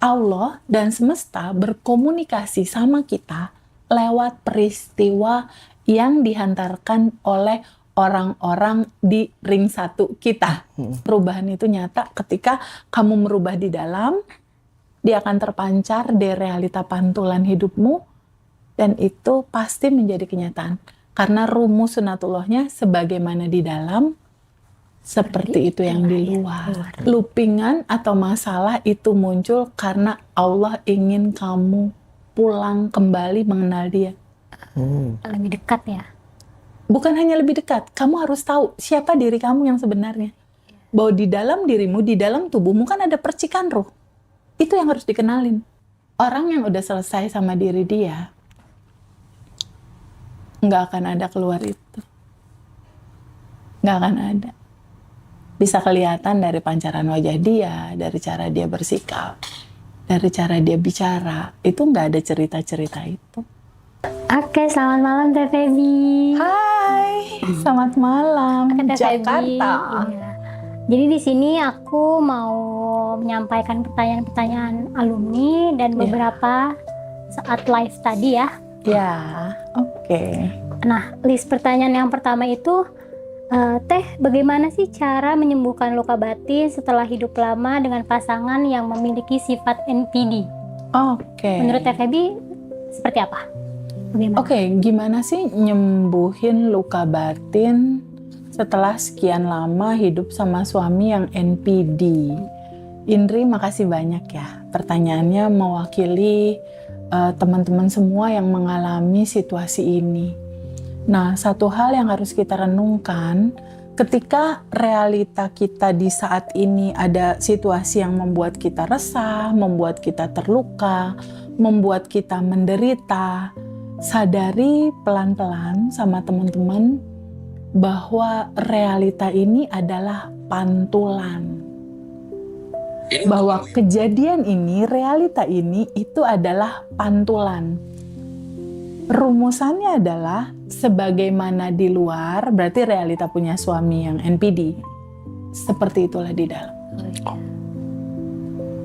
Allah dan semesta berkomunikasi sama kita lewat peristiwa yang dihantarkan oleh orang-orang di ring satu kita. Perubahan itu nyata ketika kamu merubah di dalam, dia akan terpancar di realita pantulan hidupmu, dan itu pasti menjadi kenyataan. Karena rumus sunatullahnya sebagaimana di dalam, seperti itu yang di luar. Loopingan atau masalah itu muncul karena Allah ingin kamu pulang kembali mengenal dia. Lebih dekat ya. Bukan hanya lebih dekat, kamu harus tahu siapa diri kamu yang sebenarnya. Bahwa di dalam dirimu, di dalam tubuhmu kan ada percikan ruh. Itu yang harus dikenalin. Orang yang udah selesai sama diri dia, nggak akan ada keluar itu. Nggak akan ada. Bisa kelihatan dari pancaran wajah dia, dari cara dia bersikap, dari cara dia bicara. Itu nggak ada cerita-cerita itu. Oke, selamat malam Teh Feby. Hai, selamat malam Teh Feby. Jakarta. Iya. Jadi di sini aku mau menyampaikan pertanyaan-pertanyaan alumni dan beberapa saat live tadi ya. Ya, oke. Nah, list pertanyaan yang pertama itu, Teh, bagaimana sih cara menyembuhkan luka batin setelah hidup lama dengan pasangan yang memiliki sifat NPD? Oke. Menurut Teh Feby, seperti apa? Bagaimana? Oke, gimana sih nyembuhin luka batin setelah sekian lama hidup sama suami yang NPD? Indri, makasih banyak ya. Pertanyaannya mewakili teman-teman semua yang mengalami situasi ini. Nah, satu hal yang harus kita renungkan, ketika realita kita di saat ini ada situasi yang membuat kita resah, membuat kita terluka, membuat kita menderita, sadari pelan-pelan sama teman-teman bahwa realita ini adalah pantulan. Bahwa kejadian ini, realita ini itu adalah pantulan. Rumusannya adalah sebagaimana di luar, berarti realita punya suami yang NPD. Seperti itulah di dalam.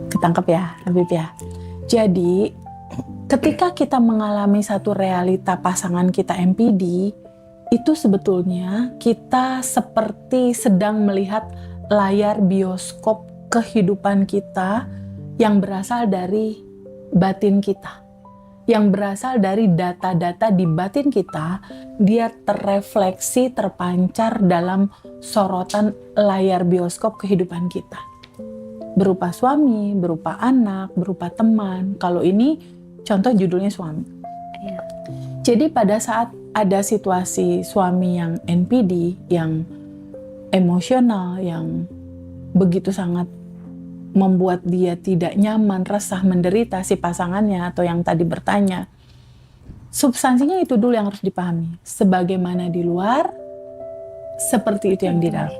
Ketangkep ya, Habib ya. Jadi, ketika kita mengalami satu realita pasangan kita NPD, itu sebetulnya kita seperti sedang melihat layar bioskop kehidupan kita yang berasal dari batin kita. Yang berasal dari data-data di batin kita, dia terrefleksi, terpancar dalam sorotan layar bioskop kehidupan kita. Berupa suami, berupa anak, berupa teman. Kalau ini contoh judulnya suami. Jadi pada saat ada situasi suami yang NPD, yang emosional, yang begitu sangat membuat dia tidak nyaman, resah, menderita si pasangannya atau yang tadi bertanya. Substansinya itu dulu yang harus dipahami. Sebagaimana di luar, seperti itu yang di dalam.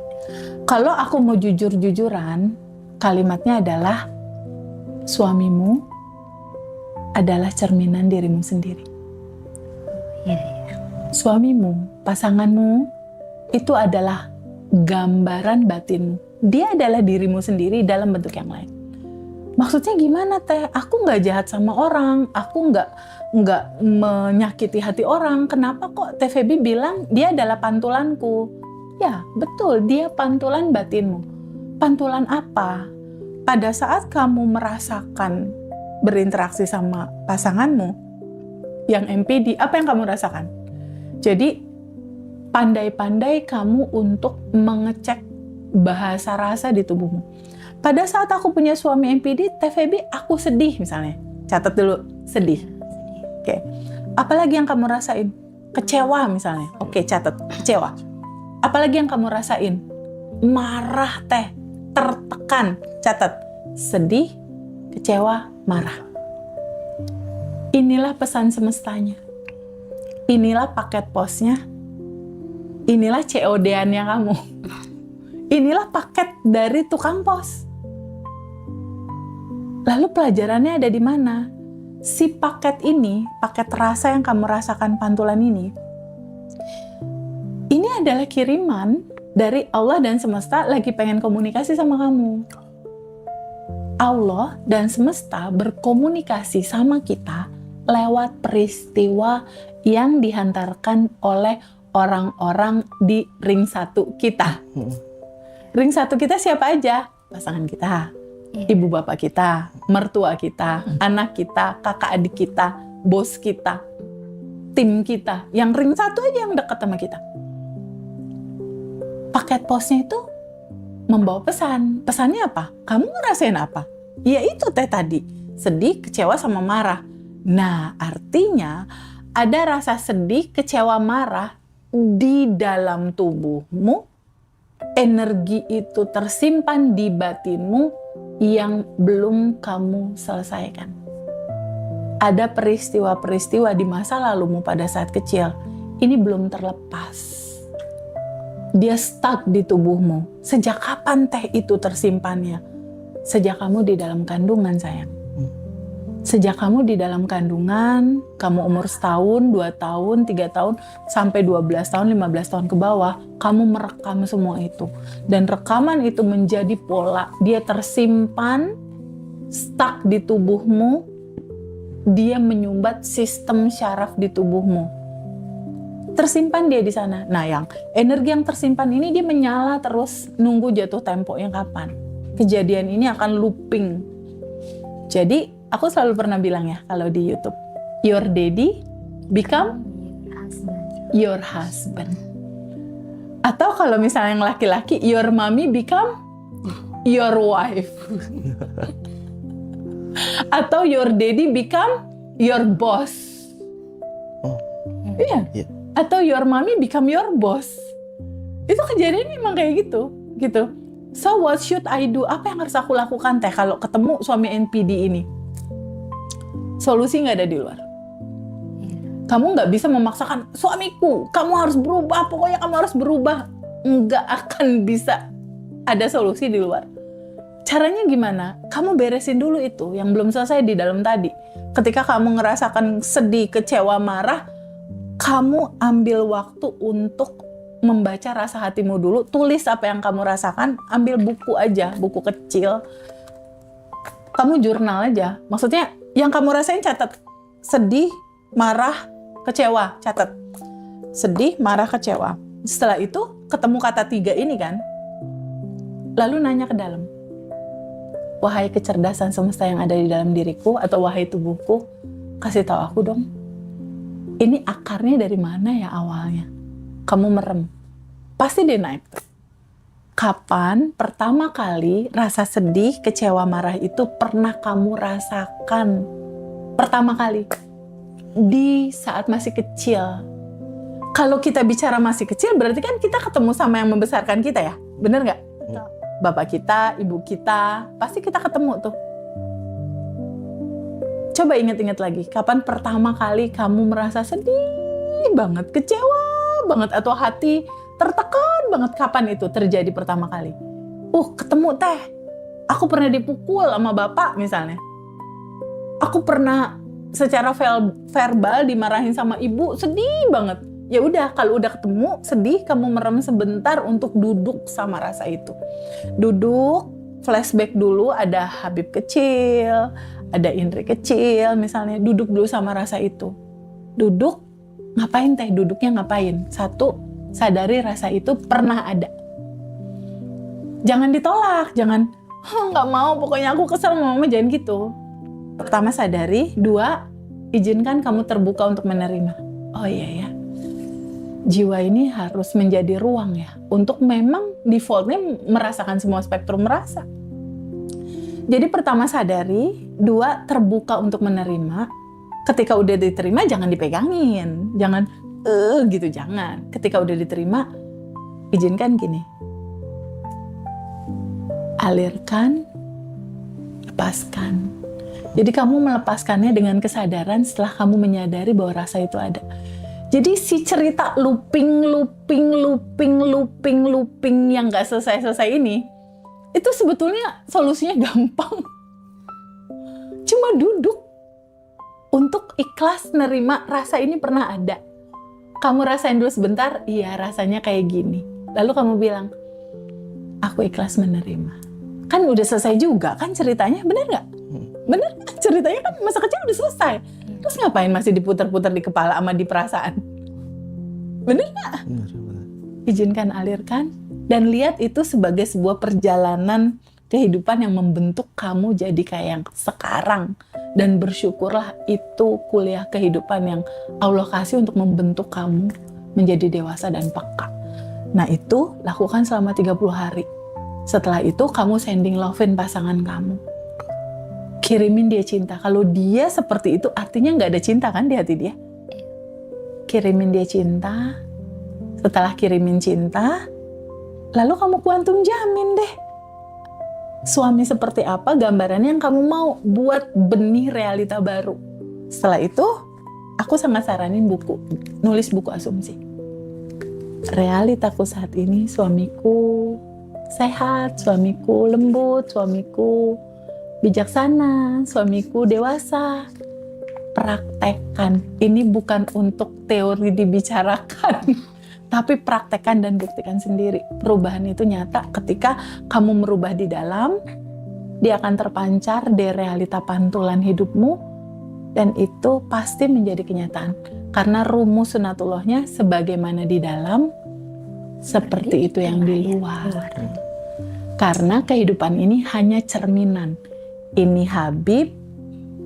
Kalau aku mau jujur-jujuran, kalimatnya adalah suamimu adalah cerminan dirimu sendiri. Suamimu, pasanganmu, itu adalah gambaran batinmu. Dia adalah dirimu sendiri dalam bentuk yang lain. Maksudnya gimana Teh? Aku nggak jahat sama orang, aku nggak menyakiti hati orang. Kenapa kok Teh Feby bilang dia adalah pantulanku? Ya betul, dia pantulan batinmu. Pantulan apa? Pada saat kamu merasakan berinteraksi sama pasanganmu yang NPD, apa yang kamu rasakan? Jadi pandai-pandai kamu untuk mengecek bahasa rasa di tubuhmu. Pada saat aku punya suami NPD, Teh Feby, aku sedih misalnya. Catat dulu, sedih. Oke. Apalagi yang kamu rasain? Kecewa misalnya. Oke, catat, kecewa. Apalagi yang kamu rasain? Marah Teh, tertekan. Catat, sedih, kecewa, marah. Inilah pesan semestanya. Inilah paket posnya. Inilah COD-annya kamu. Inilah paket dari tukang pos. Lalu pelajarannya ada di mana? Si paket ini, paket rasa yang kamu rasakan pantulan ini adalah kiriman dari Allah dan semesta lagi pengen komunikasi sama kamu. Allah dan semesta berkomunikasi sama kita lewat peristiwa yang dihantarkan oleh orang-orang di ring 1 kita. Ring 1 kita siapa aja? Pasangan kita, ibu bapak kita, mertua kita, anak kita, kakak adik kita, bos kita, tim kita. Yang ring 1 aja yang dekat sama kita. Paket posnya itu membawa pesan. Pesannya apa? Kamu ngerasain apa? Ya itu tadi. Sedih, kecewa, sama marah. Nah, artinya ada rasa sedih, kecewa, marah di dalam tubuhmu. Energi itu tersimpan di batinmu yang belum kamu selesaikan. Ada peristiwa-peristiwa di masa lalumu pada saat kecil. Ini belum terlepas. Dia stuck di tubuhmu. Sejak kapan teh itu tersimpannya? Sejak kamu di dalam kandungan, sayang. Sejak kamu di dalam kandungan, kamu umur setahun, 2 tahun, 3 tahun, sampai 12 tahun, 15 tahun ke bawah, kamu merekam semua itu. Dan rekaman itu menjadi pola. Dia tersimpan, stuck di tubuhmu, dia menyumbat sistem syaraf di tubuhmu. Tersimpan dia di sana. Nah, yang energi yang tersimpan ini dia menyala terus, nunggu jatuh tempo yang kapan. Kejadian ini akan looping. Jadi, aku selalu pernah bilang ya, kalau di YouTube, your daddy become your husband. Atau kalau misalnya yang laki-laki, your mommy become your wife. Atau your daddy become your boss. Iya. Yeah. Atau your mommy become your boss. Itu kejadian memang kayak gitu. So what should I do? Apa yang harus aku lakukan teh kalau ketemu suami NPD ini? Solusi nggak ada di luar. Kamu nggak bisa memaksakan, suamiku, kamu harus berubah, pokoknya kamu harus berubah. Nggak akan bisa ada solusi di luar. Caranya gimana? Kamu beresin dulu itu yang belum selesai di dalam tadi. Ketika kamu ngerasakan sedih, kecewa, marah, kamu ambil waktu untuk membaca rasa hatimu dulu, tulis apa yang kamu rasakan, ambil buku aja, buku kecil. Kamu jurnal aja. Maksudnya yang kamu rasain catat. Sedih, marah, kecewa, catat. Sedih, marah, kecewa. Setelah itu ketemu kata 3 ini kan. Lalu nanya ke dalam. Wahai kecerdasan semesta yang ada di dalam diriku, atau wahai tubuhku, kasih tahu aku dong. Ini akarnya dari mana ya awalnya? Kamu merem. Pasti dia naik tuh. Kapan pertama kali rasa sedih, kecewa, marah itu pernah kamu rasakan? Pertama kali. Di saat masih kecil. Kalau kita bicara masih kecil, berarti kan kita ketemu sama yang membesarkan kita ya? Bener nggak? Bapak kita, ibu kita, pasti kita ketemu tuh. Coba ingat-ingat lagi, kapan pertama kali kamu merasa sedih banget, kecewa banget, atau hati tertekan banget, kapan itu terjadi pertama kali? Ketemu teh, aku pernah dipukul sama bapak misalnya. Aku pernah secara verbal dimarahin sama ibu, sedih banget. Ya udah, kalau udah ketemu, sedih, kamu merem sebentar untuk duduk sama rasa itu. Duduk, flashback dulu, ada Habib kecil, ada Indri kecil misalnya, duduk dulu sama rasa itu. Duduk, ngapain teh? Duduknya ngapain? 1, sadari rasa itu pernah ada. Jangan ditolak, jangan, nggak mau, pokoknya aku kesel sama mama, jangan gitu. Pertama sadari, 2, izinkan kamu terbuka untuk menerima. Oh iya ya, jiwa ini harus menjadi ruang ya, untuk memang defaultnya merasakan semua spektrum merasa. Jadi pertama sadari, 2 terbuka untuk menerima. Ketika udah diterima jangan dipegangin, jangan gitu, jangan. Ketika udah diterima, izinkan gini. Alirkan, lepaskan. Jadi kamu melepaskannya dengan kesadaran setelah kamu menyadari bahwa rasa itu ada. Jadi si cerita looping yang gak selesai-selesai ini, itu sebetulnya solusinya gampang. Cuma duduk untuk ikhlas nerima rasa ini pernah ada. Kamu rasain dulu sebentar, iya rasanya kayak gini. Lalu kamu bilang, aku ikhlas menerima. kan udah selesai juga kan ceritanya, bener nggak? Bener nggak? Ceritanya kan masa kecil udah selesai. Terus ngapain masih diputar-putar di kepala sama di perasaan? Bener nggak? Benar. Izinkan alirkan dan lihat itu sebagai sebuah perjalanan kehidupan yang membentuk kamu jadi kayak yang sekarang. Dan bersyukurlah itu kuliah kehidupan yang Allah kasih untuk membentuk kamu menjadi dewasa dan peka. Nah itu lakukan selama 30 hari. Setelah itu kamu sending love-in pasangan kamu. Kirimin dia cinta. Kalau dia seperti itu artinya nggak ada cinta kan di hati dia. Kirimin dia cinta. Setelah kirimin cinta, lalu kamu kuantum jamin deh. Suami seperti apa gambarannya yang kamu mau buat benih realita baru. Setelah itu, aku sangat saranin nulis buku asumsi. Realitaku saat ini suamiku sehat, suamiku lembut, suamiku bijaksana, suamiku dewasa. Praktekkan. Ini bukan untuk teori dibicarakan, tapi praktekkan dan buktikan sendiri. Perubahan itu nyata ketika kamu merubah di dalam, dia akan terpancar di realita pantulan hidupmu, dan itu pasti menjadi kenyataan. Karena rumus sunatullahnya sebagaimana di dalam, seperti itu yang di luar. Karena kehidupan ini hanya cerminan. Ini Habib,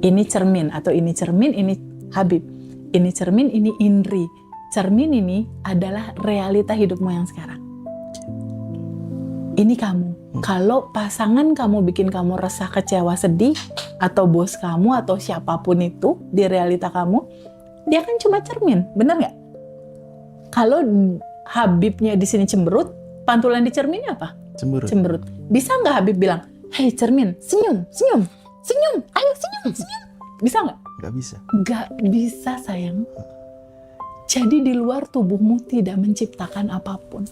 ini cermin, atau ini cermin, ini Habib. Ini cermin, ini Indri. Cermin ini adalah realita hidupmu yang sekarang. Ini kamu. Kalau pasangan kamu bikin kamu resah, kecewa, sedih, atau bos kamu, atau siapapun itu di realita kamu, dia kan cuma cermin, bener nggak? Kalau Habibnya di sini cemberut, pantulan di cerminnya apa? Cemberut. Bisa nggak Habib bilang, hei cermin, senyum, senyum, senyum, ayo senyum, senyum. Bisa nggak? Nggak bisa. Nggak bisa sayang. Jadi di luar tubuhmu tidak menciptakan apapun.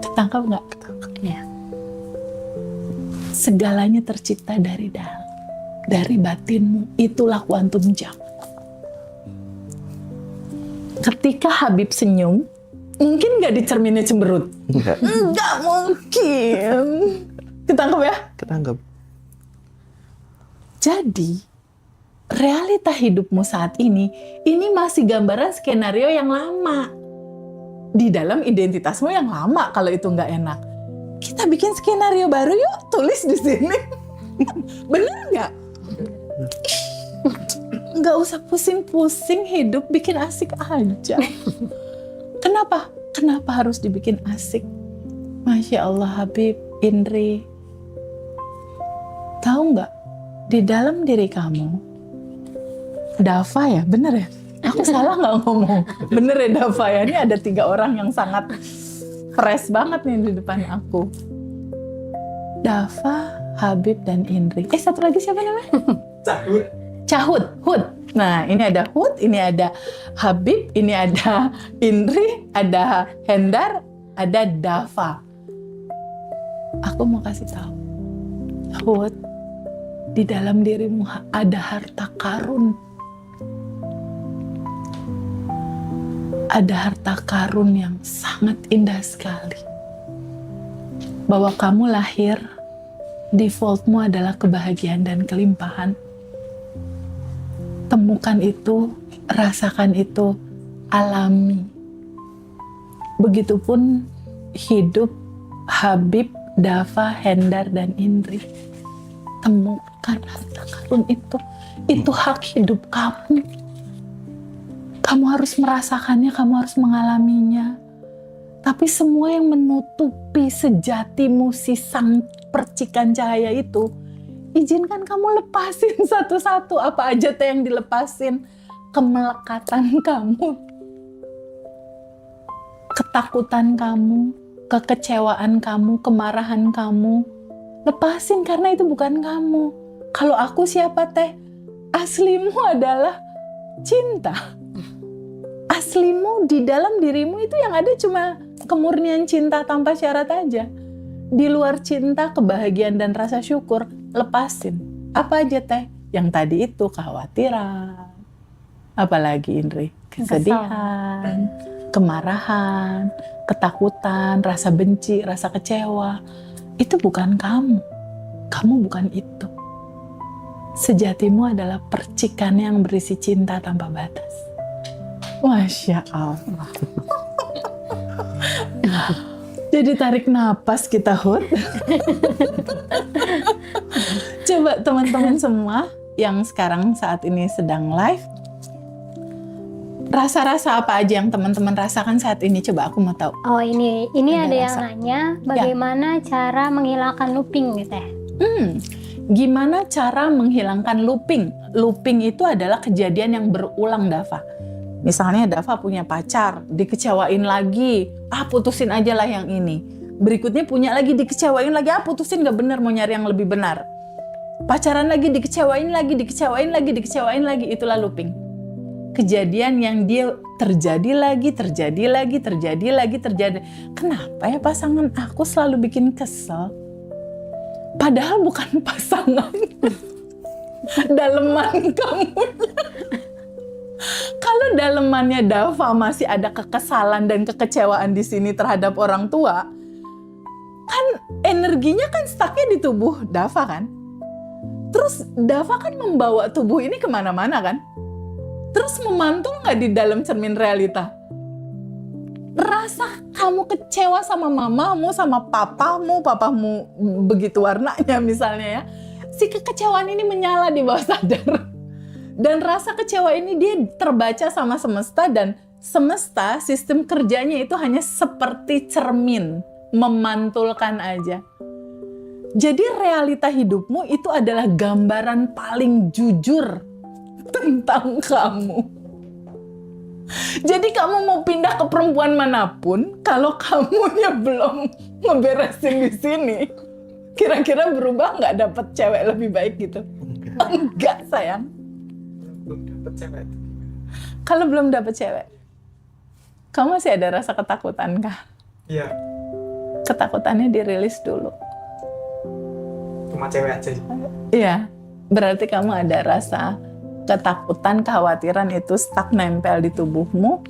Ketangkap nggak? Ya. Segalanya tercipta dari dalam, dari batinmu. Itulah kuantum jam. Ketika Habib senyum, mungkin nggak di cerminnya cemberut? Nggak mungkin. Ketangkap ya? Ketangkap. Jadi, realita hidupmu saat ini masih gambaran skenario yang lama. Di dalam identitasmu yang lama kalau itu nggak enak. Kita bikin skenario baru yuk, tulis di sini. Bener nggak? Nggak usah pusing-pusing hidup, bikin asik aja. Kenapa? Kenapa harus dibikin asik? Masya Allah Habib, Indri. Tahu nggak? Di dalam diri kamu, Dava ya, bener ya? Aku salah nggak ngomong? Bener ya Dava ya? Ini ada 3 orang yang sangat fresh banget nih di depan aku. Dava, Habib, dan Indri. Satu lagi siapa namanya? Cahud, Hud. Nah ini ada Hud, ini ada Habib, ini ada Indri, ada Hendar, ada Dava. Aku mau kasih tahu, Hud, di dalam dirimu ada harta karun. Ada harta karun yang sangat indah sekali. Bahwa kamu lahir, defaultmu adalah kebahagiaan dan kelimpahan. Temukan itu, rasakan itu, alami. Begitupun hidup Habib, Dava, Hendar, dan Indri. Temukan harta karun itu. Itu hak hidup kamu. Kamu harus merasakannya, kamu harus mengalaminya. Tapi semua yang menutupi sejatimu, si sang percikan cahaya itu, izinkan kamu lepasin satu-satu. Apa aja teh yang dilepasin? Kemelekatan kamu, ketakutan kamu, kekecewaan kamu, kemarahan kamu. Lepasin karena itu bukan kamu. Kalau aku siapa teh? Aslimu adalah cinta. Aslimu di dalam dirimu itu yang ada cuma kemurnian cinta tanpa syarat aja. Di luar cinta, kebahagiaan dan rasa syukur, lepasin. Apa aja teh? Yang tadi itu kekhawatiran. Apalagi Indri? Kesedihan, kemarahan, ketakutan, rasa benci, rasa kecewa. itu bukan kamu. Kamu bukan itu. Sejatimu adalah percikan yang berisi cinta tanpa batas. Masya Allah. Jadi tarik napas kita, Hud. Coba teman-teman semua yang sekarang saat ini sedang live, rasa-rasa apa aja yang teman-teman rasakan saat ini? Coba aku mau tahu. Oh ini ada yang rasa. nanya bagaimana cara menghilangkan looping nih Teh? Gimana cara menghilangkan looping? Looping itu adalah kejadian yang berulang, Dava. Misalnya Dava punya pacar, dikecewain lagi, putusin aja lah yang ini. Berikutnya punya lagi, dikecewain lagi, putusin gak bener, mau nyari yang lebih benar. Pacaran lagi, dikecewain lagi, dikecewain lagi, dikecewain lagi, itulah looping. Kejadian yang dia terjadi lagi. Kenapa ya pasangan aku selalu bikin kesel? Padahal bukan pasangan. Daleman kamu. Kalau dalemannya Dava masih ada kekesalan dan kekecewaan di sini terhadap orang tua, kan energinya kan stucknya di tubuh Dava kan? Terus Dava kan membawa tubuh ini kemana-mana kan? Terus memantul nggak di dalam cermin realita? Rasa kamu kecewa sama mamamu, sama papamu begitu warnanya misalnya ya. Si kekecewaan ini menyala di bawah sadar. Dan rasa kecewa ini dia terbaca sama semesta, dan semesta sistem kerjanya itu hanya seperti cermin, memantulkan aja. Jadi realita hidupmu itu adalah gambaran paling jujur tentang kamu. Jadi kamu mau pindah ke perempuan manapun, kalau kamunya belum ngeberesin di sini, kira-kira berubah nggak dapet cewek lebih baik gitu? Enggak sayang. Belum dapet cewek. Kalau belum dapet cewek, kamu masih ada rasa ketakutan kah? Iya, Ketakutannya dirilis dulu. cuma cewek aja. Iya, berarti kamu ada rasa ketakutan, kekhawatiran itu stuck nempel di tubuhmu.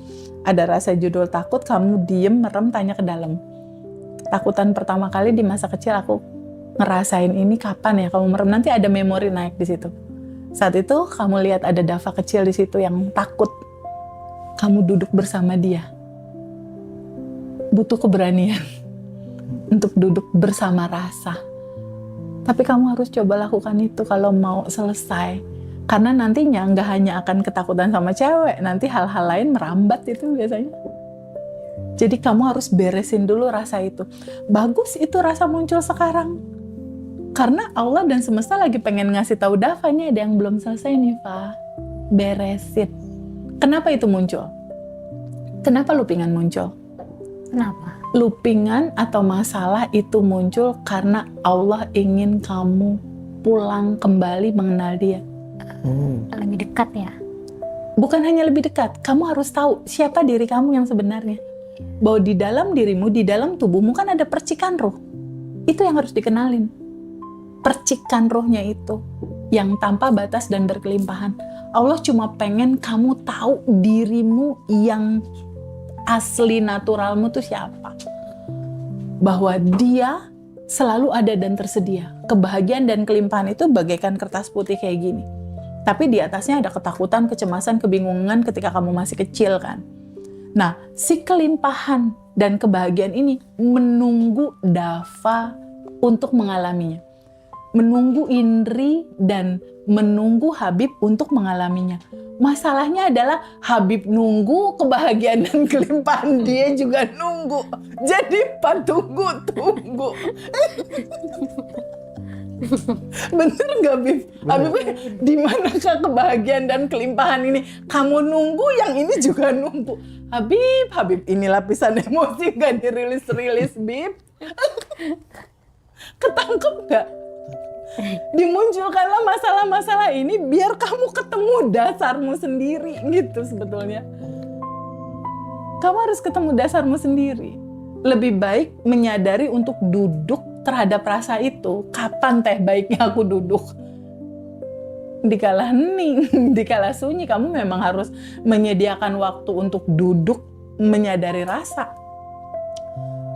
Ada rasa judul takut, kamu diem, merem, tanya ke dalam. Takutan pertama kali di masa kecil aku ngerasain ini kapan ya? Kamu merem, nanti ada memori naik di situ. Saat itu kamu lihat ada Dava kecil di situ yang takut. Kamu duduk bersama dia. Butuh keberanian untuk duduk bersama rasa. Tapi kamu harus coba lakukan itu kalau mau selesai. Karena nantinya nggak hanya akan ketakutan sama cewek, nanti hal-hal lain merambat itu biasanya. Jadi kamu harus beresin dulu rasa itu. Bagus itu rasa muncul sekarang. Karena Allah dan semesta lagi pengen ngasih tahu Dava, nih ada yang belum selesai nih, Pak. Beresin. Kenapa itu muncul? Kenapa loopingan muncul? Kenapa? Loopingan atau masalah itu muncul karena Allah ingin kamu pulang kembali mengenal dia. Lebih dekat ya? Bukan hanya lebih dekat, kamu harus tahu siapa diri kamu yang sebenarnya. Bahwa di dalam dirimu, di dalam tubuhmu kan ada percikan roh. Itu yang harus dikenalin. Percikan rohnya itu yang tanpa batas dan berkelimpahan. Allah cuma pengen kamu tahu dirimu yang asli naturalmu tuh siapa. Bahwa dia selalu ada dan tersedia. Kebahagiaan dan kelimpahan itu bagaikan kertas putih kayak gini. Tapi di atasnya ada ketakutan, kecemasan, kebingungan ketika kamu masih kecil kan. Nah, si kelimpahan dan kebahagiaan ini menunggu Dava untuk mengalaminya. Menunggu Indri dan menunggu Habib untuk mengalaminya. Masalahnya adalah Habib nunggu, kebahagiaan dan kelimpahan dia juga nunggu. Jadi tunggu. Bener gak, Bib? Habib, di manakah kebahagiaan dan kelimpahan ini? Kamu nunggu, yang ini juga nunggu. Habib, ini lapisan emosi gak dirilis-rilis, Bib. Ketangkep gak? Dimunculkanlah masalah-masalah ini biar kamu ketemu dasarmu sendiri gitu sebetulnya. Kamu harus ketemu dasarmu sendiri. Lebih baik menyadari untuk duduk terhadap rasa itu. Kapan teh baiknya aku duduk? Dikala hening, dikala sunyi, kamu memang harus menyediakan waktu untuk duduk menyadari rasa.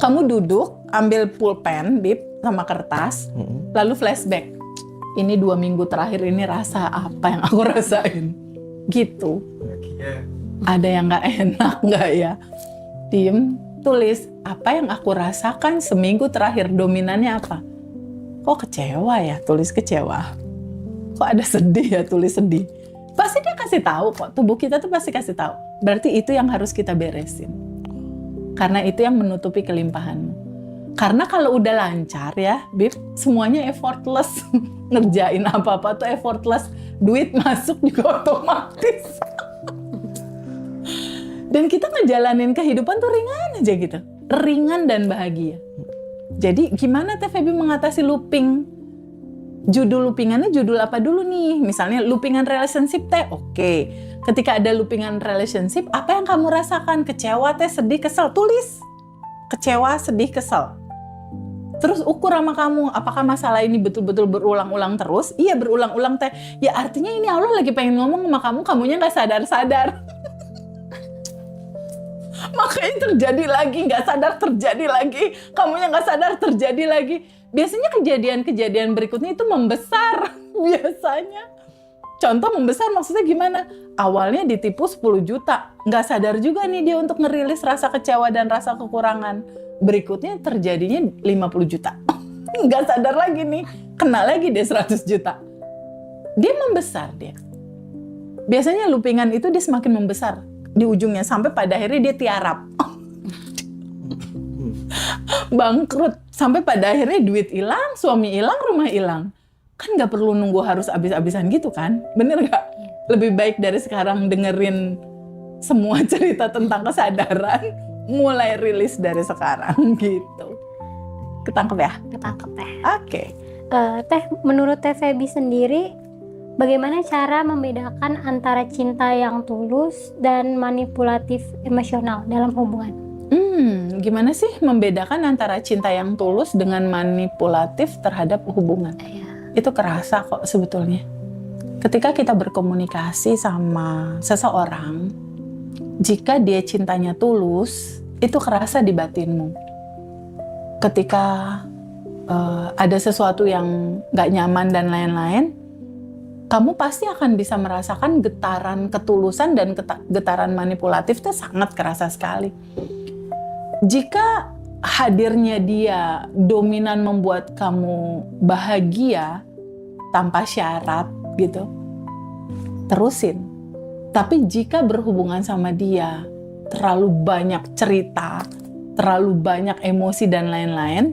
Kamu duduk, ambil pulpen, Bib, sama kertas, lalu flashback. Ini 2 minggu terakhir ini rasa apa yang aku rasain, gitu. Bahagia. Ada yang nggak enak nggak ya? Diem, tulis apa yang aku rasakan seminggu terakhir, dominannya apa? Kok kecewa ya? Tulis kecewa. Kok ada sedih ya? Tulis sedih. Pasti dia kasih tahu kok, tubuh kita tuh pasti kasih tahu. Berarti itu yang harus kita beresin. Karena itu yang menutupi kelimpahanmu. Karena kalau udah lancar ya, Bib, semuanya effortless. Ngerjain apa-apa tuh effortless. Duit masuk juga otomatis. Dan kita ngejalanin kehidupan tuh ringan aja gitu. Ringan dan bahagia. Jadi gimana Teh Feby mengatasi looping? Judul loopingannya judul apa dulu nih? Misalnya loopingan relationship Teh, oke. Ketika ada loopingan relationship, apa yang kamu rasakan? Kecewa Teh, sedih, kesel, tulis. Kecewa, sedih, kesel. Terus ukur sama kamu, apakah masalah ini betul-betul berulang-ulang terus? Iya berulang-ulang Teh. Ya artinya ini Allah lagi pengen ngomong sama kamu, kamunya gak sadar-sadar. Makanya terjadi lagi, gak sadar terjadi lagi. Kamunya gak sadar terjadi lagi. Biasanya kejadian-kejadian berikutnya itu membesar. Biasanya. Contoh membesar maksudnya gimana? Awalnya ditipu 10 juta. Gak sadar juga nih dia untuk ngerilis rasa kecewa dan rasa kekurangan. Berikutnya terjadinya 50 juta. Gak sadar lagi nih. Kena lagi dia 100 juta. Dia membesar dia. Biasanya loopingan itu dia semakin membesar. Di ujungnya sampai pada akhirnya dia tiarap. Bangkrut. Sampai pada akhirnya duit hilang, suami hilang, rumah hilang. Kan gak perlu nunggu harus habis-habisan gitu kan? Bener gak? Lebih baik dari sekarang dengerin semua cerita tentang kesadaran, mulai rilis dari sekarang gitu. Ketangkep ya? Ketangkep Teh. Oke. Teh, menurut Teh Feby sendiri, bagaimana cara membedakan antara cinta yang tulus dan manipulatif emosional dalam hubungan? Gimana sih membedakan antara cinta yang tulus dengan manipulatif terhadap hubungan? Itu kerasa kok sebetulnya. Ketika kita berkomunikasi sama seseorang, jika dia cintanya tulus, itu kerasa di batinmu. Ketika ada sesuatu yang gak nyaman dan lain-lain, kamu pasti akan bisa merasakan getaran ketulusan dan getaran manipulatif itu sangat kerasa sekali. Jika hadirnya dia dominan membuat kamu bahagia tanpa syarat gitu, terusin. Tapi jika berhubungan sama dia terlalu banyak cerita, terlalu banyak emosi dan lain-lain,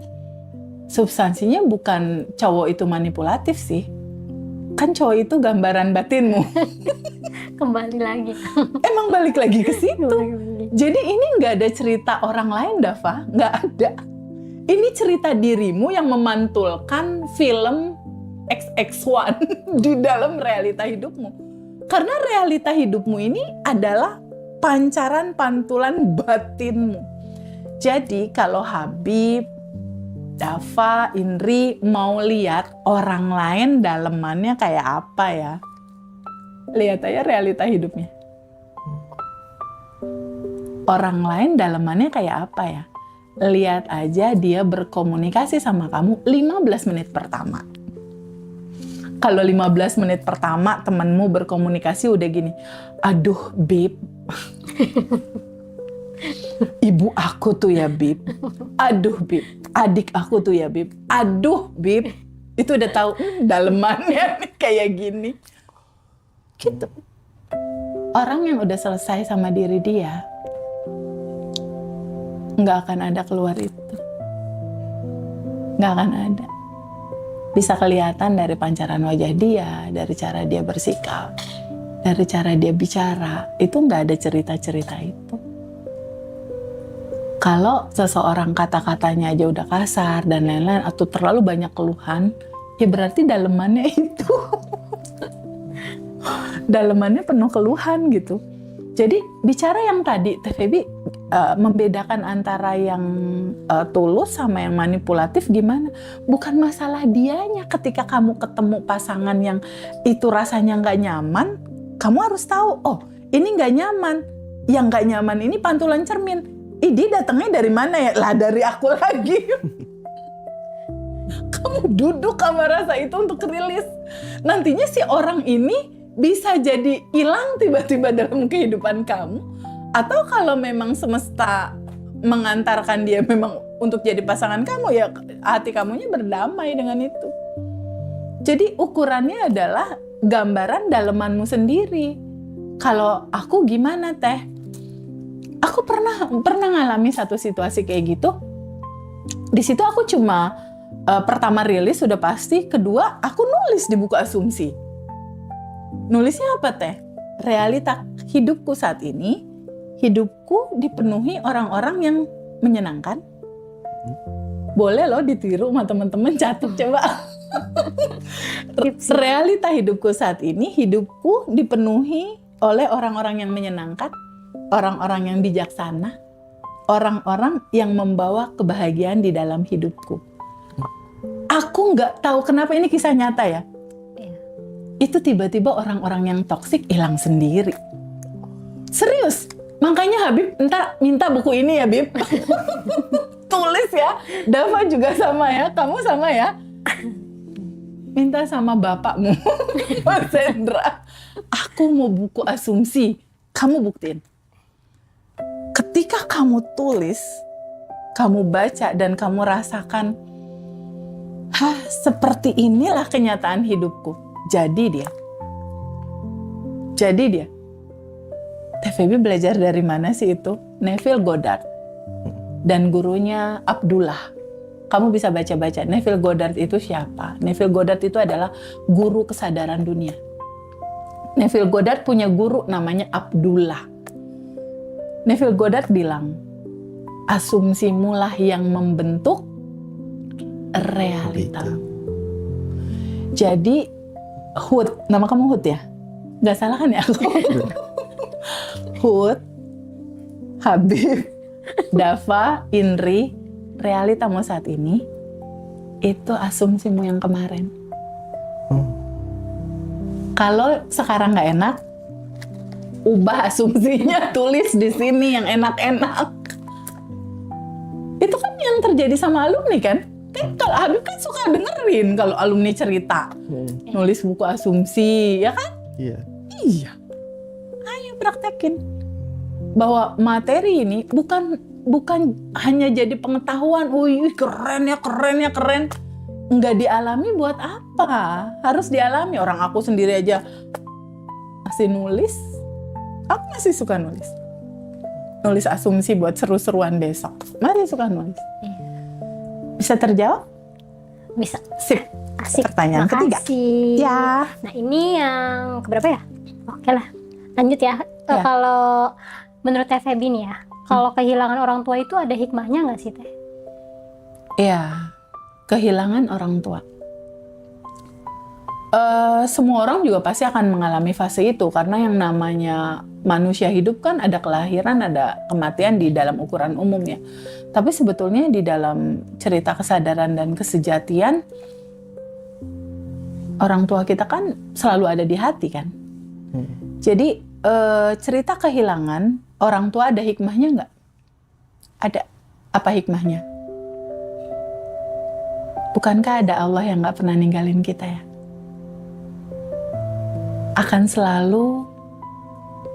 substansinya bukan cowok itu manipulatif sih. Kan cowok itu gambaran batinmu. Kembali lagi. Emang balik lagi ke situ. Jadi ini nggak ada cerita orang lain, Dava. Nggak ada. Ini cerita dirimu yang memantulkan film XX1 di dalam realita hidupmu. Karena realita hidupmu ini adalah pancaran pantulan batinmu. Jadi kalau Habib, Dava, Indri mau lihat orang lain dalemannya kayak apa ya? Lihat aja realita hidupnya. Orang lain dalemannya kayak apa ya? Lihat aja dia berkomunikasi sama kamu 15 menit pertama. Kalau 15 menit pertama temenmu berkomunikasi udah gini, aduh Bib, ibu aku tuh ya Bib, aduh Bib, adik aku tuh ya Bib, aduh Bib, itu udah tahu dalemannya kayak gini. Gitu. Orang yang udah selesai sama diri dia, nggak akan ada keluar itu. Nggak akan ada. Bisa kelihatan dari pancaran wajah dia, dari cara dia bersikap, dari cara dia bicara. Itu nggak ada cerita-cerita itu. Kalau seseorang kata-katanya aja udah kasar dan lain-lain, atau terlalu banyak keluhan, ya berarti dalemannya itu. Dalemannya penuh keluhan gitu. Jadi bicara yang tadi, Teh Feby membedakan antara yang tulus sama yang manipulatif gimana? Bukan masalah dianya. Ketika kamu ketemu pasangan yang itu rasanya nggak nyaman, kamu harus tahu, oh ini nggak nyaman. Yang nggak nyaman ini pantulan cermin. Dia datangnya dari mana ya? Lah dari aku lagi. kamu duduk sama rasa itu untuk rilis. Nantinya si orang ini bisa jadi hilang tiba-tiba dalam kehidupan kamu. Atau kalau memang semesta mengantarkan dia memang untuk jadi pasangan kamu, ya hati kamunya berdamai dengan itu. Jadi ukurannya adalah gambaran dalemanmu sendiri. Kalau aku gimana teh? Aku pernah ngalami satu situasi kayak gitu. Di situ aku cuma pertama rilis sudah pasti, kedua aku nulis di buku asumsi. Nulisnya apa teh? Realita hidupku saat ini, hidupku dipenuhi orang-orang yang menyenangkan. Boleh loh ditiru sama teman-teman, catat coba. Realita hidupku saat ini, hidupku dipenuhi oleh orang-orang yang menyenangkan, orang-orang yang bijaksana, orang-orang yang membawa kebahagiaan di dalam hidupku. Aku nggak tahu kenapa, ini kisah nyata ya. Itu tiba-tiba orang-orang yang toksik hilang sendiri. Serius. Makanya Habib ntar minta buku ini ya, Bib. Tulis ya. Dava juga sama ya. Kamu sama ya. Minta sama bapakmu, Mas Hendra. Aku mau buku asumsi. Kamu buktiin. Ketika kamu tulis, kamu baca dan kamu rasakan, seperti inilah kenyataan hidupku. Jadi dia. Teh Feby belajar dari mana sih itu? Neville Goddard. Dan gurunya Abdullah. Kamu bisa baca-baca. Neville Goddard itu siapa? Neville Goddard itu adalah guru kesadaran dunia. Neville Goddard punya guru namanya Abdullah. Neville Goddard bilang, asumsimulah yang membentuk realita. Jadi, Hud, nama kamu Hud ya? Gak salah kan ya aku? Hud, Habib, Dava, Indri, realitamu saat ini, itu asumsimu yang kemarin. Kalau sekarang nggak enak, ubah asumsinya, tulis di sini yang enak-enak. Itu kan yang terjadi sama alumni kan? Kan kalau Habib kan suka dengerin kalau alumni cerita, nulis buku asumsi, ya kan? Iya. Ayo praktekin bahwa materi ini bukan hanya jadi pengetahuan, wih keren. Nggak dialami buat apa? Harus dialami. Orang aku sendiri aja masih nulis. Aku masih suka nulis. Nulis asumsi buat seru-seruan besok. Masih suka nulis. Bisa terjawab? Bisa. Sip. Asik. Pertanyaan ketiga. Ya. Nah ini yang keberapa ya? Oke lah. Lanjut ya. Ya. Kalau menurut Teh Feby nih ya, kalau kehilangan orang tua itu ada hikmahnya nggak sih Teh? Iya, kehilangan orang tua. Semua orang juga pasti akan mengalami fase itu, karena yang namanya manusia hidup kan ada kelahiran, ada kematian di dalam ukuran umumnya. Tapi sebetulnya di dalam cerita kesadaran dan kesejatian, orang tua kita kan selalu ada di hati kan. Jadi cerita kehilangan orang tua ada hikmahnya nggak? Ada. Apa hikmahnya? Bukankah ada Allah yang nggak pernah ninggalin kita ya? Akan selalu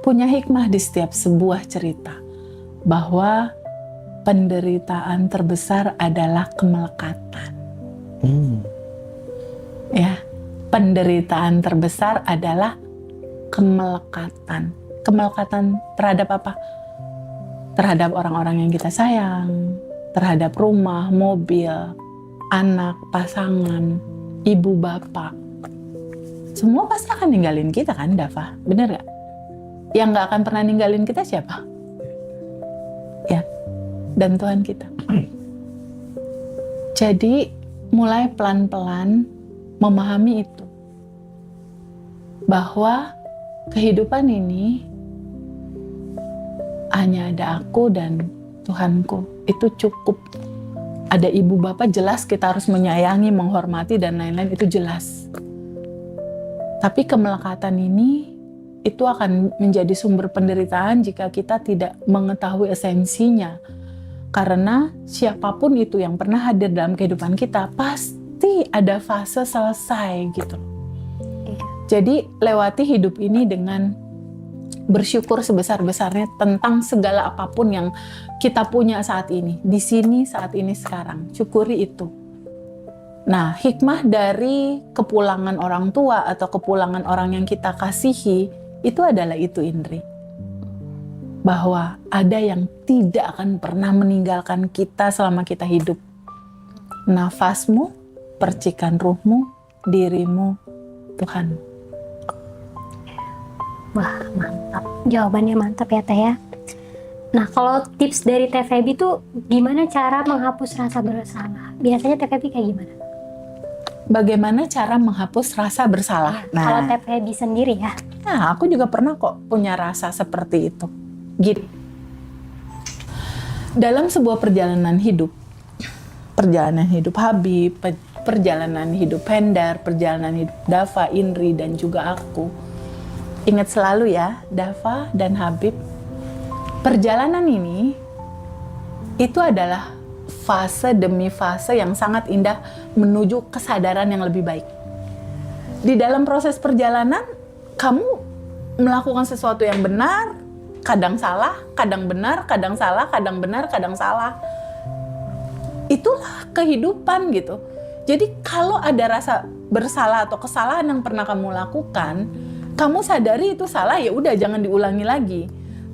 punya hikmah di setiap sebuah cerita. Bahwa penderitaan terbesar adalah kemelekatan. Ya, penderitaan terbesar adalah kemelekatan. Kemelekatan terhadap apa? Terhadap orang-orang yang kita sayang, terhadap rumah, mobil, anak, pasangan, ibu, bapak. Semua pasti akan ninggalin kita kan, Dava? Bener gak? Yang gak akan pernah ninggalin kita siapa? Ya, dan Tuhan kita. Jadi, mulai pelan-pelan memahami itu. Bahwa kehidupan ini hanya ada aku dan Tuhanku. Itu cukup. Ada ibu bapak, jelas kita harus menyayangi, menghormati, dan lain-lain, itu jelas. Tapi kemelekatan ini, itu akan menjadi sumber penderitaan jika kita tidak mengetahui esensinya. Karena siapapun itu yang pernah hadir dalam kehidupan kita, pasti lewati ada fase selesai gitu loh. Iya. Jadi lewati hidup ini dengan bersyukur sebesar-besarnya tentang segala apapun yang kita punya saat ini. Di sini, saat ini, sekarang. Syukuri itu. Nah, hikmah dari kepulangan orang tua atau kepulangan orang yang kita kasihi, itu adalah itu, Indri. Bahwa ada yang tidak akan pernah meninggalkan kita selama kita hidup. Nafasmu, percikan ruhmu, dirimu, Tuhan. Wah, mantap. Jawabannya mantap ya, Teh ya. Nah, kalau tips dari Teh Feby tuh gimana cara menghapus rasa bersalah? Biasanya Teh Feby kayak gimana? Bagaimana cara menghapus rasa bersalah? Kalau Teh Feby sendiri ya. Nah, aku juga pernah kok punya rasa seperti itu. Gini. Dalam sebuah perjalanan hidup Habib, perjalanan hidup Hendar, perjalanan hidup Dava, Indri, dan juga aku. Ingat selalu ya, Dava dan Habib, perjalanan ini itu adalah fase demi fase yang sangat indah menuju kesadaran yang lebih baik. Di dalam proses perjalanan, kamu melakukan sesuatu yang benar, kadang salah, kadang benar, kadang salah, kadang benar, kadang salah. Itulah kehidupan gitu. Jadi kalau ada rasa bersalah atau kesalahan yang pernah kamu lakukan, kamu sadari itu salah, ya udah jangan diulangi lagi.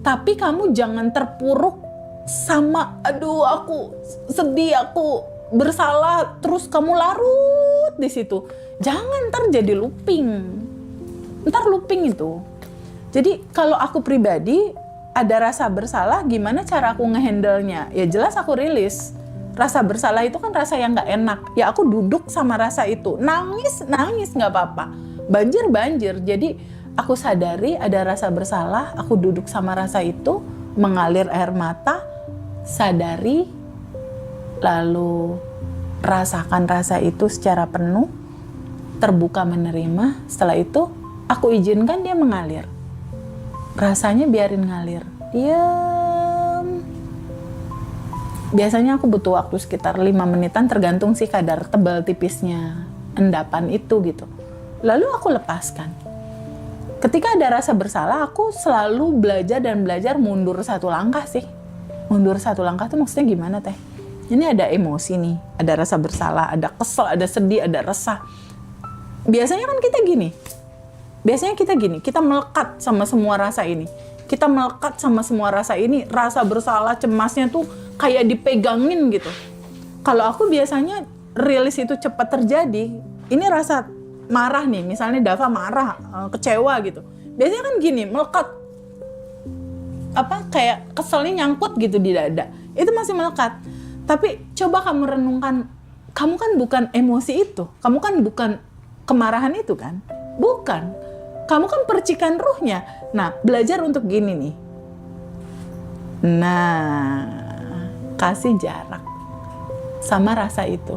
Tapi kamu jangan terpuruk sama aduh aku sedih, aku bersalah, terus kamu larut di situ. Jangan, ntar jadi looping. Ntar looping itu. Jadi kalau aku pribadi ada rasa bersalah, gimana cara aku ngehandle-nya? Ya jelas aku rilis. Rasa bersalah itu kan rasa yang gak enak. Ya aku duduk sama rasa itu. Nangis gak apa-apa. Banjir. Jadi aku sadari ada rasa bersalah, aku duduk sama rasa itu, mengalir air mata, sadari, lalu rasakan rasa itu secara penuh, terbuka menerima. Setelah itu aku izinkan dia mengalir. Rasanya biarin ngalir. Diam. Biasanya aku butuh waktu sekitar 5 menitan, tergantung sih kadar tebal tipisnya endapan itu gitu. Lalu aku lepaskan. Ketika ada rasa bersalah, aku selalu belajar mundur 1 langkah sih. Mundur 1 langkah tuh maksudnya gimana, Teh? Ini ada emosi nih, ada rasa bersalah, ada kesel, ada sedih, ada resah. Biasanya kan kita gini, kita melekat sama semua rasa ini. Kita melekat sama semua rasa ini, rasa bersalah, cemasnya tuh kayak dipegangin gitu. Kalau aku biasanya rilis itu cepat terjadi, ini rasa marah nih, misalnya Dava marah, kecewa gitu. Biasanya kan gini, melekat. Kayak keselnya nyangkut gitu di dada. Itu masih melekat. Tapi coba kamu renungkan, kamu kan bukan emosi itu. Kamu kan bukan kemarahan itu kan? Bukan. Kamu kan percikan ruhnya. Nah, belajar untuk gini nih. Nah, kasih jarak sama rasa itu.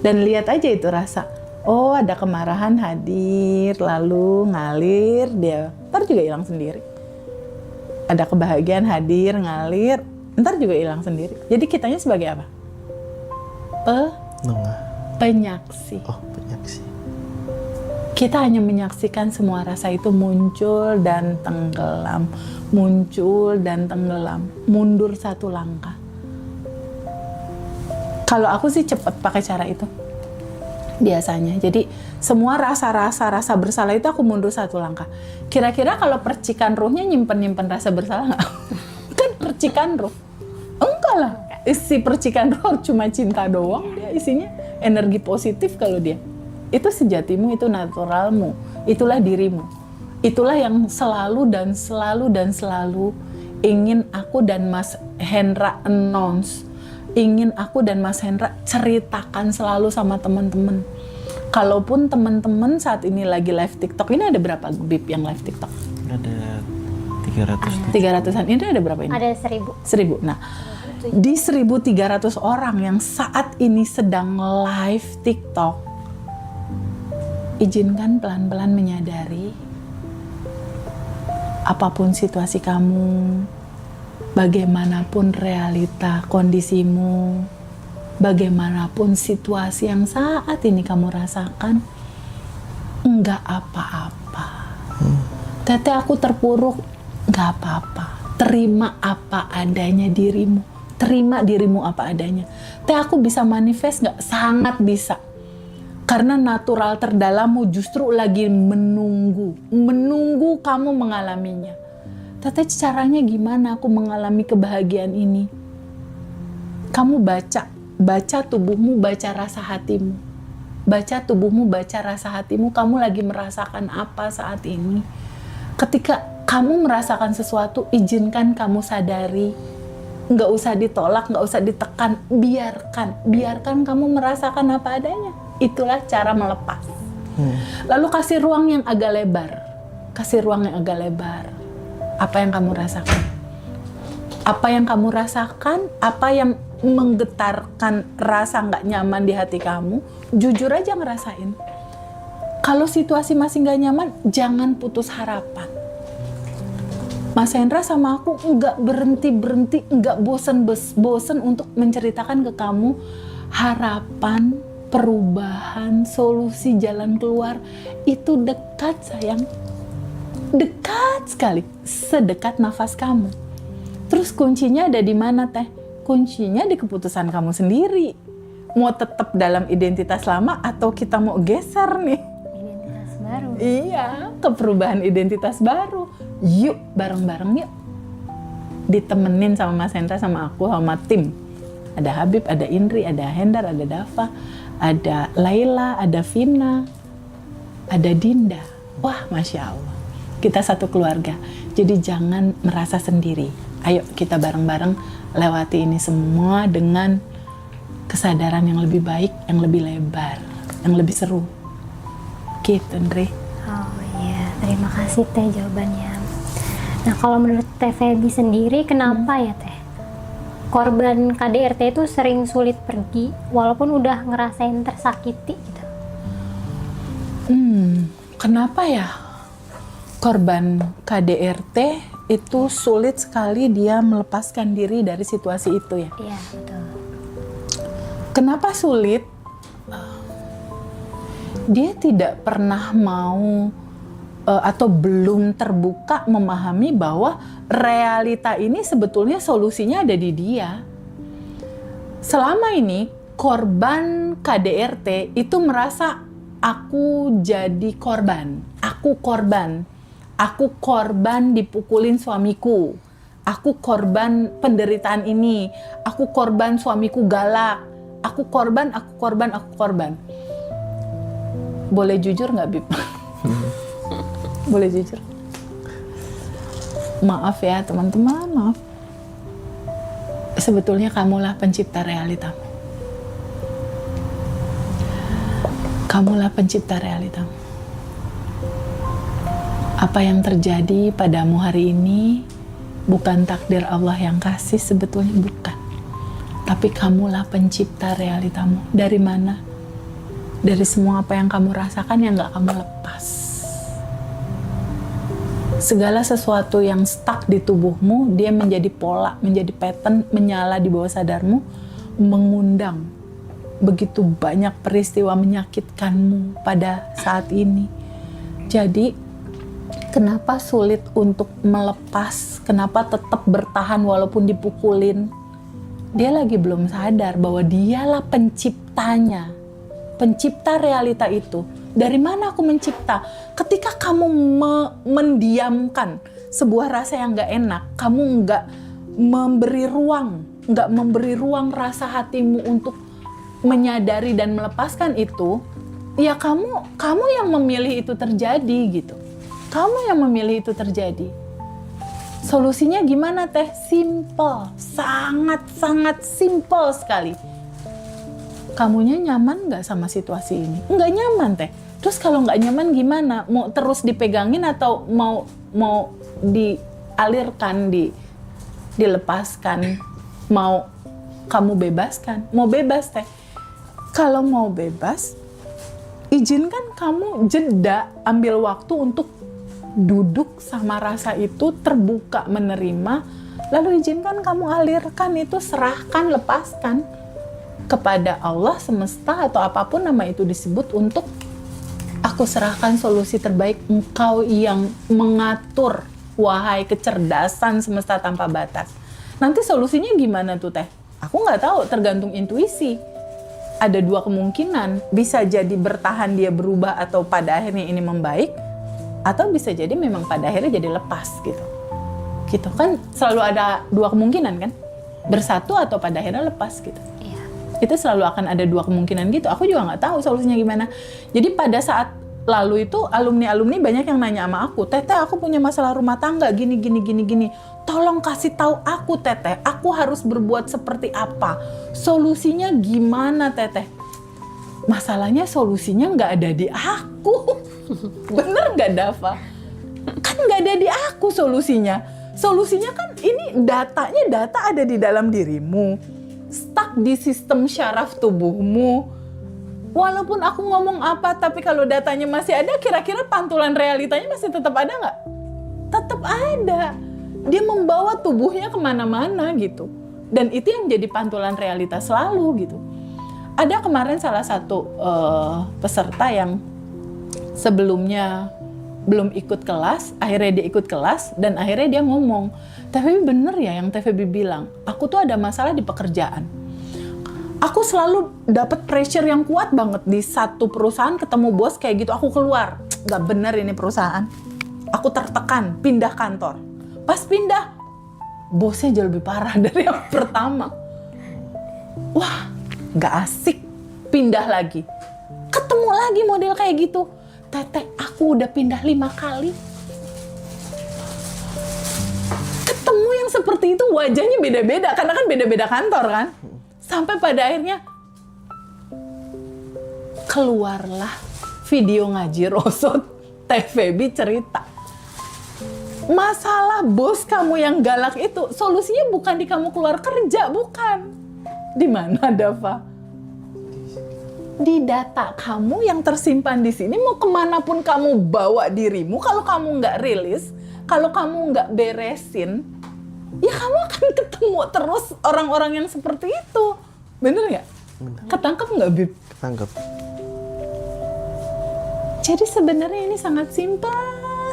Dan lihat aja itu rasa. Oh, ada kemarahan hadir, lalu ngalir, dia ntar juga hilang sendiri. Ada kebahagiaan hadir, ngalir, ntar juga hilang sendiri. Jadi kitanya sebagai apa? Penyaksi. Oh, penyaksi. Kita hanya menyaksikan semua rasa itu muncul dan tenggelam, muncul dan tenggelam, mundur 1 langkah. Kalau aku sih cepat pakai cara itu. Biasanya. Jadi semua rasa bersalah itu aku mundur 1 langkah. Kira-kira kalau percikan ruhnya nyimpen rasa bersalah nggak? Kan percikan ruh. Enggak lah. Isi percikan ruh cuma cinta doang. Dia isinya energi positif kalau dia. Itu sejatimu, itu naturalmu. Itulah dirimu. Itulah yang selalu ingin aku dan Mas Hendra announce. Ingin aku dan Mas Hendra ceritakan selalu sama teman-teman. Kalaupun teman-teman saat ini lagi live TikTok, ini ada berapa Bib yang live TikTok? Ada 300. 300-an. Ini ada berapa ini? Ada 1000. 1000. Nah, di 1.300 orang yang saat ini sedang live TikTok, izinkan pelan-pelan menyadari apapun situasi kamu, bagaimanapun realita kondisimu, bagaimanapun situasi yang saat ini kamu rasakan, enggak apa-apa. Tete, aku terpuruk, enggak apa-apa. Terima apa adanya dirimu. Terima dirimu apa adanya. Teh, aku bisa manifest enggak? Sangat bisa. Karena natural terdalammu justru lagi menunggu kamu mengalaminya. Tete, caranya gimana aku mengalami kebahagiaan ini? Kamu baca tubuhmu, baca rasa hatimu. Baca tubuhmu, baca rasa hatimu, kamu lagi merasakan apa saat ini. Ketika kamu merasakan sesuatu, izinkan kamu sadari. Nggak usah ditolak, nggak usah ditekan, biarkan kamu merasakan apa adanya. Itulah cara melepas. Lalu kasih ruang yang agak lebar. Apa yang kamu rasakan? Apa yang kamu rasakan? Apa yang menggetarkan rasa nggak nyaman di hati kamu? Jujur aja ngerasain. Kalau situasi masih nggak nyaman, jangan putus harapan. Mas Hendra sama aku nggak berhenti, nggak bosen untuk menceritakan ke kamu harapan, perubahan, solusi, jalan keluar itu dekat sayang. Dekat sekali, sedekat nafas kamu. Terus kuncinya ada di mana teh? Kuncinya di keputusan kamu sendiri. Mau tetap dalam identitas lama atau kita mau geser nih? Identitas baru. Iya, ke perubahan identitas baru. Yuk, bareng-bareng yuk. Ditemenin sama Mas Hendra, sama aku, sama tim. Ada Habib, ada Indri, ada Hendar, ada Dava, ada Laila, ada Vina, ada Dinda. Wah, Masya Allah. Kita satu keluarga. Jadi jangan merasa sendiri. Ayo kita bareng-bareng lewati ini semua dengan kesadaran yang lebih baik, yang lebih lebar, yang lebih seru. Gitu, Indri. Oh iya, terima kasih Teh jawabannya. Nah, kalau menurut Teh Feby sendiri, kenapa ya Teh? Korban KDRT itu sering sulit pergi, walaupun udah ngerasain tersakiti gitu. Kenapa ya? Korban KDRT itu sulit sekali dia melepaskan diri dari situasi itu ya. Iya, betul. Kenapa sulit? Dia tidak pernah mau atau belum terbuka memahami bahwa realita ini sebetulnya solusinya ada di dia. Selama ini korban KDRT itu merasa aku jadi korban, Aku korban dipukulin suamiku. Aku korban penderitaan ini. Aku korban suamiku galak. Aku korban. Boleh jujur nggak, Bib? Boleh jujur? Maaf ya teman-teman, maaf. Sebetulnya kamulah pencipta realitamu. Kamulah pencipta realitamu. Apa yang terjadi padamu hari ini bukan takdir Allah yang kasih, sebetulnya bukan. Tapi kamulah pencipta realitamu. Dari mana? Dari semua apa yang kamu rasakan yang gak kamu lepas. Segala sesuatu yang stuck di tubuhmu, dia menjadi pola, menjadi pattern, menyala di bawah sadarmu, mengundang begitu banyak peristiwa menyakitkanmu pada saat ini. Jadi kenapa sulit untuk melepas? Kenapa tetap bertahan walaupun dipukulin? Dia lagi belum sadar bahwa dialah penciptanya. Pencipta realita itu. Dari mana aku mencipta? Ketika kamu mendiamkan sebuah rasa yang gak enak, kamu gak memberi ruang rasa hatimu untuk menyadari dan melepaskan itu, ya kamu yang memilih itu terjadi gitu. Kamu yang memilih itu terjadi. Solusinya gimana teh? Simple, sangat simple sekali. Kamunya nyaman nggak sama situasi ini? Nggak nyaman teh. Terus kalau nggak nyaman gimana? Mau terus dipegangin atau mau dialirkan, dilepaskan? Mau kamu bebaskan? Mau bebas teh? Kalau mau bebas, izinkan kamu jeda, ambil waktu untuk duduk sama rasa itu, terbuka menerima, lalu izinkan kamu alirkan itu, serahkan, lepaskan. kepada Allah semesta atau apapun nama itu disebut untuk aku serahkan solusi terbaik, engkau yang mengatur, wahai kecerdasan semesta tanpa batas. Nanti solusinya gimana tuh teh? Aku nggak tahu, tergantung intuisi. Ada dua kemungkinan, bisa jadi bertahan dia berubah atau pada akhirnya ini membaik, atau bisa jadi memang pada akhirnya jadi lepas gitu. Gitu kan selalu ada dua kemungkinan kan, bersatu atau pada akhirnya lepas gitu. Iya. Itu selalu akan ada dua kemungkinan gitu. Aku juga nggak tahu solusinya gimana. Jadi pada saat lalu itu alumni banyak yang nanya sama aku, Teteh aku punya masalah rumah tangga gini. Tolong kasih tahu aku Teteh, aku harus berbuat seperti apa? Solusinya gimana Teteh? Masalahnya solusinya nggak ada di aku. Bener nggak Dava? Kan nggak ada di aku solusinya. Solusinya kan ini data ada di dalam dirimu. Stuck di sistem syaraf tubuhmu. Walaupun aku ngomong apa, tapi kalau datanya masih ada, kira-kira pantulan realitanya masih tetap ada nggak? Tetap ada. Dia membawa tubuhnya kemana-mana gitu. Dan itu yang jadi pantulan realitas selalu gitu. Ada kemarin salah satu peserta yang sebelumnya belum ikut kelas, akhirnya dia ikut kelas, dan akhirnya dia ngomong, "Tapi bener ya yang TVB bilang, aku tuh ada masalah di pekerjaan. Aku selalu dapat pressure yang kuat banget di satu perusahaan, ketemu bos kayak gitu, aku keluar. Gak bener ini perusahaan. Aku tertekan, pindah kantor. Pas pindah, bosnya jauh lebih parah dari yang pertama. Wah, gak asik. Pindah lagi. Ketemu lagi model kayak gitu. Teteh, aku udah pindah 5 kali. Ketemu yang seperti itu wajahnya beda-beda, karena kan beda-beda kantor kan. Sampai pada akhirnya keluarlah video ngaji Rosot TVB cerita. Masalah bos kamu yang galak itu solusinya bukan di kamu keluar kerja, bukan. Di mana Dava? Di data kamu yang tersimpan di sini. Mau kemanapun kamu bawa dirimu, kalau kamu nggak rilis, kalau kamu nggak beresin, ya kamu akan ketemu terus orang-orang yang seperti itu. Bener nggak? Ketangkep nggak, Bib? Ketangkep. Jadi sebenarnya ini sangat simpel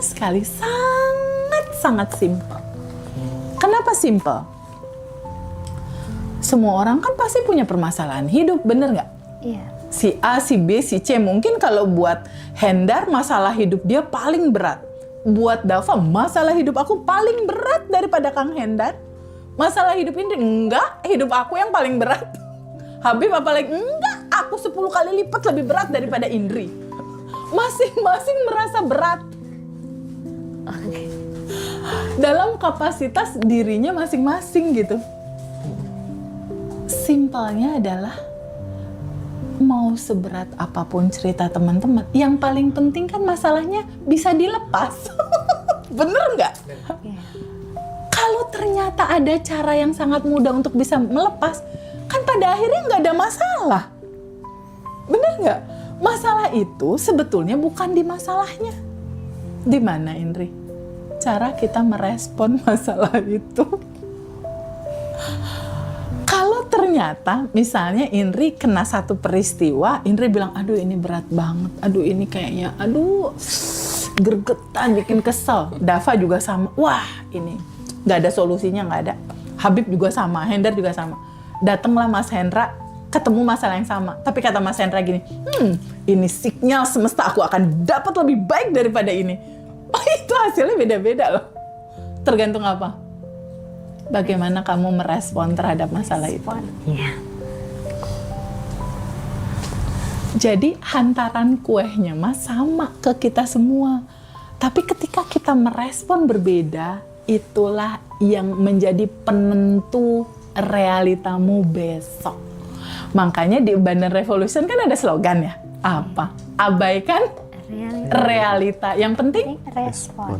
sekali. Sangat simpel. Kenapa simpel? Semua orang kan pasti punya permasalahan hidup, bener nggak? Iya. Si A, si B, si C. Mungkin kalau buat Hendar, masalah hidup dia paling berat. Buat Dava, masalah hidup aku paling berat daripada Kang Hendar. Masalah hidup ini, enggak, hidup aku yang paling berat. Habib apalagi, enggak, aku 10 kali lipat lebih berat daripada Indri. Masing-masing merasa berat. Oke. Dalam kapasitas dirinya masing-masing gitu. Simpelnya adalah, mau seberat apapun cerita teman-teman, yang paling penting kan masalahnya bisa dilepas. Bener nggak? Iya. Kalau ternyata ada cara yang sangat mudah untuk bisa melepas, kan pada akhirnya nggak ada masalah. Bener nggak? Masalah itu sebetulnya bukan di masalahnya. Di mana, Indri? Cara kita merespon masalah itu. Kalau ternyata misalnya Indri kena satu peristiwa, Indri bilang, aduh ini berat banget, aduh ini kayaknya, aduh gergetan, bikin kesel. Dava juga sama, wah ini nggak ada solusinya, nggak ada. Habib juga sama, Hendar juga sama. Datanglah Mas Hendra, ketemu masalah yang sama. Tapi kata Mas Hendra gini, ini sinyal semesta, aku akan dapat lebih baik daripada ini. Oh itu hasilnya beda-beda loh. Tergantung apa? Bagaimana kamu merespon terhadap masalah itu. Iya. Jadi hantaran kuehnya mas sama ke kita semua. Tapi ketika kita merespon berbeda, itulah yang menjadi penentu realitamu besok. Makanya di Bandar Revolution kan ada slogan ya. Apa? Abaikan realita. Yang penting Respon.